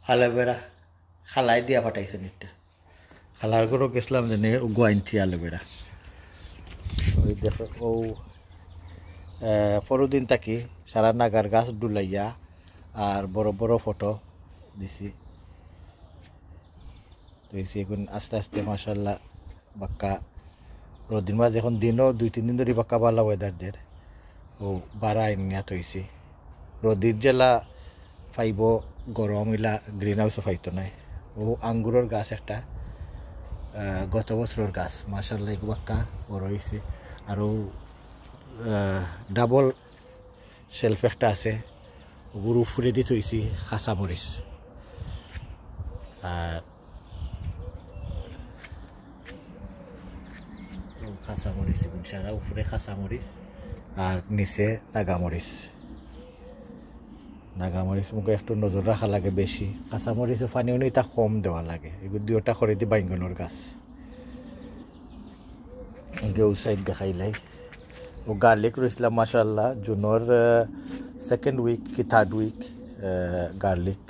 Aloe vera খালাই দিয়া পাঠাইছেন একটা খালার ঘরও গেছিলাম জানি গোয়াইনটি অ্যালোভেরা ওই দেখো ও পরদিন থাকি সারা নাগার গাছ ডুলাইয়া আর বড় বড় ফটো দিছি তো এখন আস্তে আস্তে মাশাল্লাহ বাক্কা রোদিন মাঝে এখন দিনও 2-3 দিন ধরে বাক্কা বালা ওয়েদারদের ও বাড়া নিয়াত হয়েছি রোদির জেলা ফাইব গরম ইলা গ্রিন হাউসও ফাইতো নাই ও আঙ্গুরের গাছ একটা গত বছরের গাছ মাশাল্লাহ এগুলো বাক্কা বড় হয়েছে আরও ডাবল শেলফ একটা আছে ওগুলো ফুরে দিয়ে থইছি কাঁচামরিচ আর কাঁচামরিচ সারা উপরে কাঁচামরিচ আর নিচে নাগামরিচ মুখে একটু নজর রাখা লাগে বেশি কাঁচামরিচে পানিও নেই তা কম দেওয়া লাগে এগুলো দুটা করে দি বাইঙ্গনের গাছ গেউ সাইড দেখাইলাই ও গার্লিক রয়েছিলাম মাশাল্লাহ জুনের 2nd উইক কি 3rd উইক গার্লিক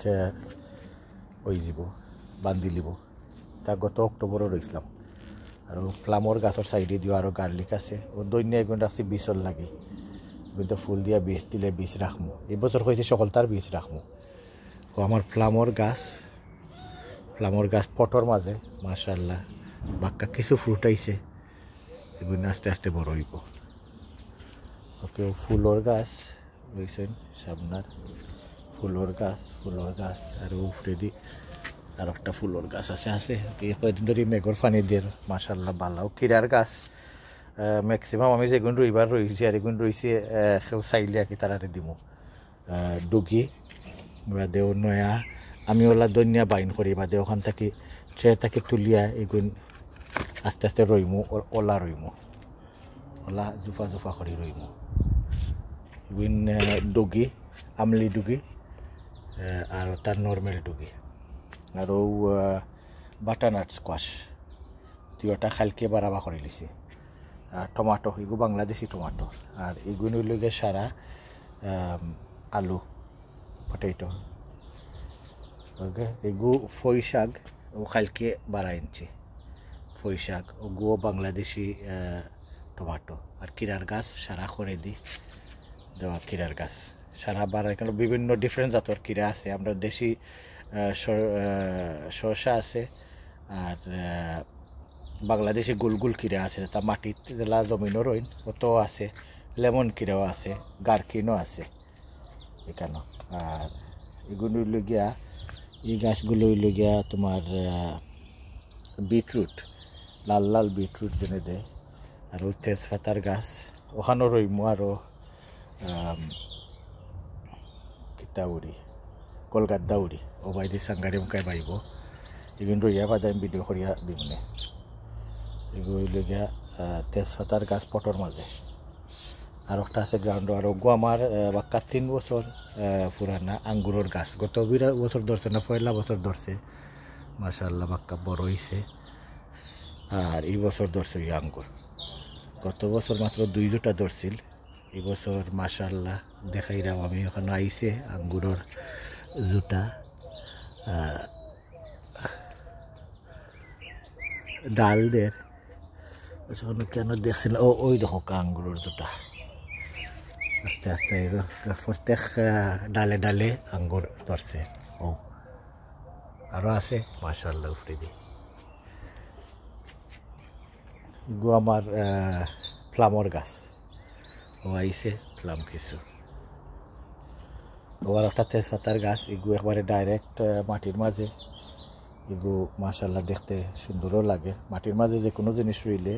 ওই যাব বান্ধি লিব তা গত অক্টোবরও রয়েছিলাম আর প্লামর গাছের সাইডে দিও আরও গার্লিক আছে ও দৈন্য এগুলো রাখছি বীজর লাগে কিন্তু ফুল দিয়া বীজ দিলে বীজ রাখমু এই বছর হয়েছে সকল তার বীজ রাখমু ও আমার প্লামর গাছ পটর মাঝে মাশাল্লাহ বাক্কা কিছু ফ্রুট আইছে এগুলো আস্তে আস্তে বড় হইব ওকে ফুলর গাছ রয়েছেন সামনার ফুলর গাছ আর উপরে দি আর একটা ফুলর গাছ আছে কয়েকদিন ধরে মেঘর পানি দিয়ে মাশাল্লাহ বালাও কিরার গাছ ম্যাক্সিমাম আমি যেগুন রইবার রয়েছি আর এগুন রয়েছে সেও চাইলে আর কি তারারে দিব ডুগি বা দেও নয়া আমি ওলা দনিয়া বাইন করি বা দেও ওখান থেকে ট্রে থেকে তুলিয়া এগুন আস্তে আস্তে রইমু ওলা জুফা করে রইমু এগুন ডুগি আমলি ডুগি আর তার নর্মাল ডুগি আর ও বাটারনাট স্কোয়াশ দুটা খালকে বাড়াবা করে লিছি আর টমাটো এগুলো বাংলাদেশি টমাটো আর এগুলো লগে সারা আলু পটেটো ওকে এগুলো ফই শাক ও খালকে বাড়াই ইঞ্চি ফই শাক ওগুলো বাংলাদেশি টমাটো আর কিরার গাছ সারা করে দিই দেওয়া কিরার গাছ সারা বাড়াই কারণ বিভিন্ন ডিফারেন্ট জাতের কিরা আছে আমরা দেশি শসা আছে আর বাংলাদেশি গুলগুল কিরা আছে তা মাটির জেলা জমিনও রইন অতও আছে লেমন কিরাও আছে গার্কিনও আছে এখানে আর এগুলো হইল গিয়া এই গাছগুলো হইল গিয়া তোমার বিটরুট লাল বিটরুট জেনে দেয় আর তেজপাতার গাছ ওখানেও রইমু আরও কিতাউরি কলকাত দাউরি ও বাইদি সাংগারি মুখায় বাইব এগুলো রইয়া বাদে আমি ভিডিও করিয়া দিমনে এগুলো হইল গিয়া তেজপাতার গাছ পটর মাঝে আর একটা আছে গ্রাউন্ড আর ওগো আমার বাক্কা 3 বছর পুরানা আঙ্গুরের গাছ গত বছর ধরছে না পয়লা বছর ধরছে মাশাআল্লাহ বাক্কা বড় হয়েছে আর এই বছর ধরছে ওই আঙ্গুর গত বছর মাত্র 2 জোটা ধরছিল এই বছর মাশাআল্লাহ দেখাইলাম আমি ওখানে আইছে আঙ্গুরের জুতা ডাল দের কেন দেখছিল ওই দেখো আঙ্গুরের জুতা আস্তে আস্তে প্রত্যেক ডালে আঙ্গুর ধরছে ও আরও আছে মাশাআল্লাহ উপরে দি এগুলো আমার প্লামর গাছ ও আইছে প্লাম কিছু ও আর একটা তেজপাতার গাছ এগুলো একবারে ডাইরেক্ট মাটির মাঝে এগুলো মাশাআল্লাহ দেখতে সুন্দরও লাগে মাটির মাঝে যে কোনো জিনিস রইলে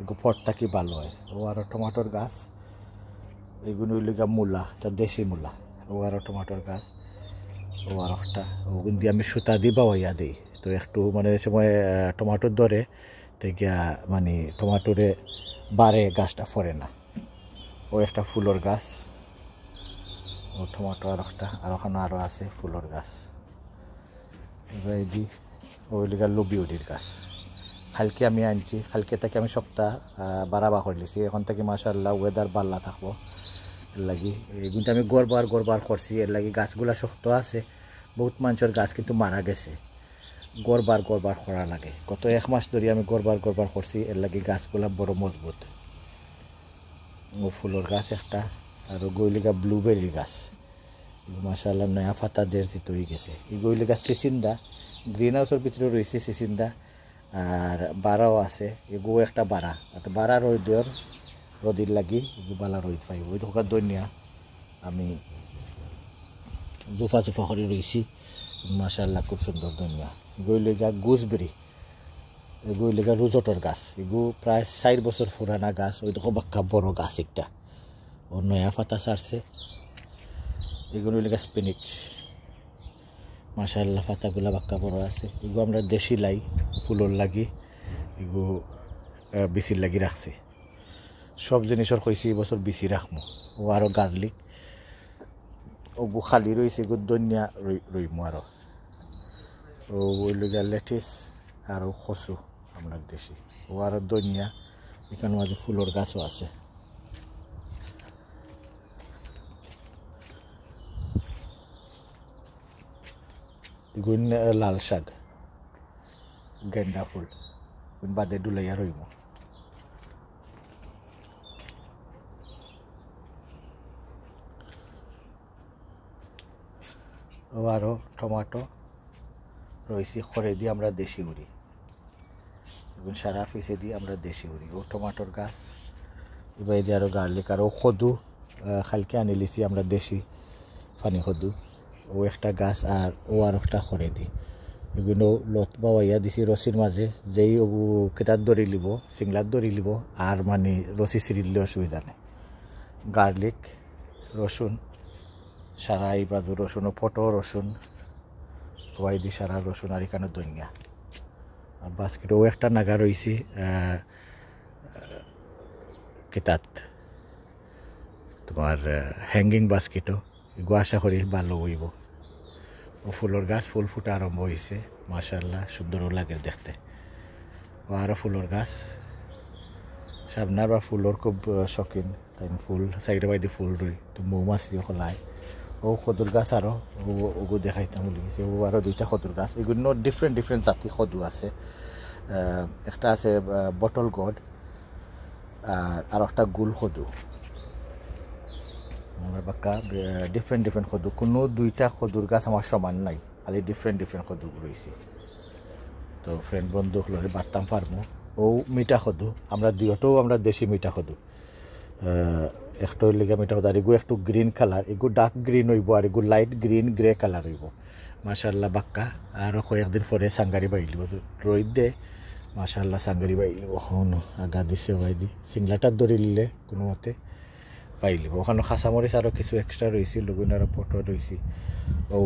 এগুলো ফট থাকি ভালো হয় ও আরও টমাটোর গাছ এগুলো হইল গা মূলা তা দেশি মূলা ও আরও টমাটোর গাছ ও আর একটা ও কিন্তু আমি সুতা দিয়ে বাওয়াইয়া দিই তো একটু মানে সময় টমাটোর ধরে তো গিয়া মানে টমাটোরে বাড়ে গাছটা ফরে না ও একটা ফুলের গাছ ও টমাটো আর একটা আর ওখানে আরও আছে ফুলের গাছ এবার দিই ওইলিগা লবিউডির গাছ কালকে আমি আনছি কালকে থেকে আমি সপ্তাহ বাড়াবা করে লিছি এখন থেকে মাশাআল্লাহ ওয়েদার বাল্লা থাকবো এর লাগি কিন্তু আমি গড়বার করছি এর লাগি গাছগুলা শক্ত আছে বহুত মানুষের গাছ কিন্তু মারা গেছে, গড়বার করা লাগে। গত 1 মাস ধরে আমি গড়বার করছি, এর লাগে গাছগুলা বড় মজবুত। ও ফুলের গাছ একটা, আর গইলিগা ব্লুবেরি গাছ মাশাআল্লাহ নয়া পাতা দিতে হয়ে গেছে। এই গইলিগা সিসিন্দা, গ্রিন হাউসের ভিতরে রয়েছে সিসিন্দা, আর বারাও আছে। এগো একটা বারা, বারা রোদির লাগি বালা রোদ পাই। ওই ধোকার দৈনিয়া আমি জোফা করে রয়েছি মাশাআল্লাহ, খুব সুন্দর দৈনিয়া। গইলিগা গুজবেরি, এগুলিগা রুজটর গাছ, এগু প্রায় 4 বছর পুরানা গাছ। ওই দেখো বাক্কা বড় গাছ একটা, ও নয়া পাতা ছাড়ছে। এগুলো লিগা স্পিনিচ, মাশাআল্লাহ পাতাগুলা বাক্কা বড় আছে। এগু আমরা দেশি লাই ফুলর লাগি, এগু বিচির লাগি রাখছি। সব জিনিসের কইছি এই বছর বিচি রাখবো। ও আরও গার্লিক, ওগু খালি রয়েছে, এগু ধনিয়া রইমু আরও। ও ওই লিগা লেটিস আর কচু আমরা দেশি, ও আরও ধনিয়া। এখানে মাঝে ফুলের গাছও আছে। এগুন লাল শাক, গেন্দা ফুল বাদে ডুলাইয়া রইব। ও আরও টমাটো রয়েছে, খড়ে দিয়ে আমরা দেশি উড়ি, এবং সারা পিসে দিয়ে আমরা দেশি উড়ি। ও টমাটোর গাছ, এবার দিয়ে আরও গার্লিক, আর ও খদু খালকে আনি লিছি আমরা দেশি পানি খদু, ও একটা গাছ। আর ও আর একটা খড়ে দিই, এগুলো লত বাওয়াইয়া দিছি রসির মাঝে। যেই ও কেতার দড়ি লিব, সিংলার দড়ি লিব, আর মানে রসি ছিঁড়লে অসুবিধা নেই। গার্লিক, রসুন সারা, এই বাজু রসুন, ও ফটো রসুন সবাই দি সারা রসুন, আর এখানে ধনিয়া। আর বাস্কেটও একটা নাগা রয়েছি কেতাত তোমার হ্যাঙ্গিং বাস্কেটও, এগুলো আশা করি ভালো হইব। ও ফুলের গাছ, ফুল ফুটা আরম্ভ হয়েছে মাশাআল্লাহ, সুন্দরও লাগে দেখতে। ও আরও ফুলের গাছ, সামনার বা ফুলের খুব শখিন, তাই ফুল সাইডে বাইদে ফুল রই, তো মৌমাছিও খোলায়। ও খদুর গাছ আরও, ওগু দেখাইতাম বলে গেছে। ও আরও 2টা খদুর গাছ, এগুলো ডিফারেন্ট জাতি খদু আছে। একটা আছে বটল গড, আর একটা গুল খদু। আমার বাক্কা ডিফারেন্ট খদু, কোনো 2টা খদুর গাছ আমার সমান নাই, খালি ডিফারেন্ট খদু রয়েছে। তো ফ্রেন্ড বন্ধু হলে বাড়তাম পারবো। ও মিঠা খদু, আমরা দুইটাও আমরা দেশি মিঠা খদু। একটা লেগে মিঠা খদু, আর এগু একটু গ্রিন কালার, এগু ডার্ক গ্রিন হইব, আর এগু লাইট গ্রিন গ্রে কালার হইব মাশাআল্লাহ বাক্কা। আরও কয়েকদিন পরে সাঙ্গারি বাইলিব, রোদ দে মাশাআল্লাহ সাঙ্গারি বাইলিব। হনো আগা দিছে বাইদি সিংলাটার ধরে নিলে কোনো মতে পাইলিব। ওখানে খাঁচামরিচ আরও কিছু এক্সট্রা রয়েছে, লগুন আরও ফটো রয়েছে। ও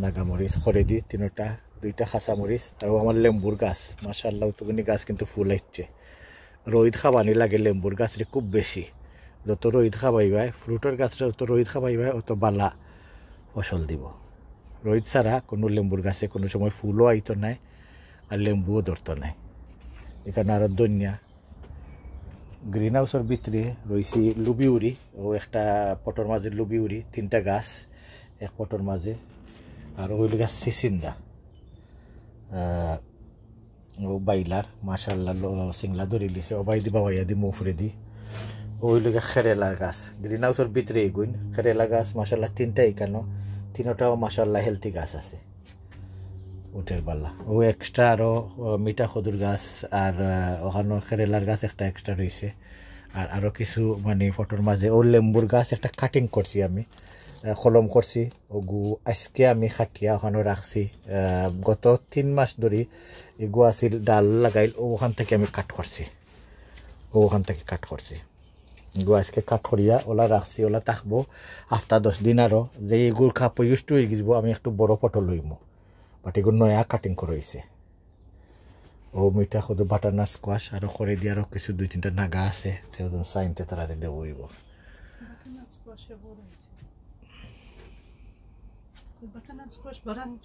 নাগামরিচ খরে দি 3টা, 2টা খাঁচামরিচ, আর আমার লেম্বুর গাছ মাশাআল্লাহ, তুগুনি গাছ কিন্তু ফুল হচ্ছে। রোদ খাবানি লাগে লেম্বুর গাছরে খুব বেশি, যত রোদ খাবাইবাই ফ্রুটের গাছরে যত রোদ খাবাইবাই অত বালা ফসল দিব। রোদ ছাড়া কোনো লেম্বুর গাছে কোনো সময় ফুলও আইতো নাই, আর লেম্বুও ধরতো নাই। এখানে আরও ধনিয়া। গ্রিন হাউসের ভিতরে রয়েছে লুবিউরি, ও একটা পটর মাঝে লুবিউরি, 3টা গাছ এক পটর মাঝে। আর ওই গাছ সিসিন্দা, ও বাইলার মাশাআল্লাহ সিংলা ধরে লিছে। ও বাইদি বাবাইয়া দি মুফরে দি। ওই লোক খেরেলার গাছ, গ্রিন হাউসের ভিতরে এগুন খেরেলা গাছ মাশাআল্লাহ 3টা, এখানো 3টাও মাশাআল্লাহ হেলথি গাছ আছে উঠের পাল্লা। ও এক্সট্রা আরও মিঠা খদুর গাছ, আর ওখানে খেরেলার গাছ একটা এক্সট্রা রয়েছে। আর আরও কিছু মানে ফটোর মাঝে ও লেম্বুর গাছ একটা কাটিং করছি আমি, কলম করছি। ওগু আজকে আমি খাটিয়া ওখানে রাখছি, গত 3 মাস ধরে এগু আসিল ডাল লাগাইল, ওখান থেকে আমি কাট করছি, এগু আজকে কাট করিয়া ওলা রাখছি। ওলা থাকবো হপ্তাহ 10 দিন, আরও যে এগুর খাপ ইউজ টু হয়ে গেছব, আমি একটু বড় ফটো লইমু, বাট এগুলো নয়া কাটিং করা হয়েছে। ও মিঠা শুধু বাটারনাট স্কোয়াশ, আরও করে দিয়ে আরও কিছু 2-3টা নাগা আছে, সেরকম সাইনতে তারা দেবো হইব। বাটারনাট স্কোয়াশ বাড়ানো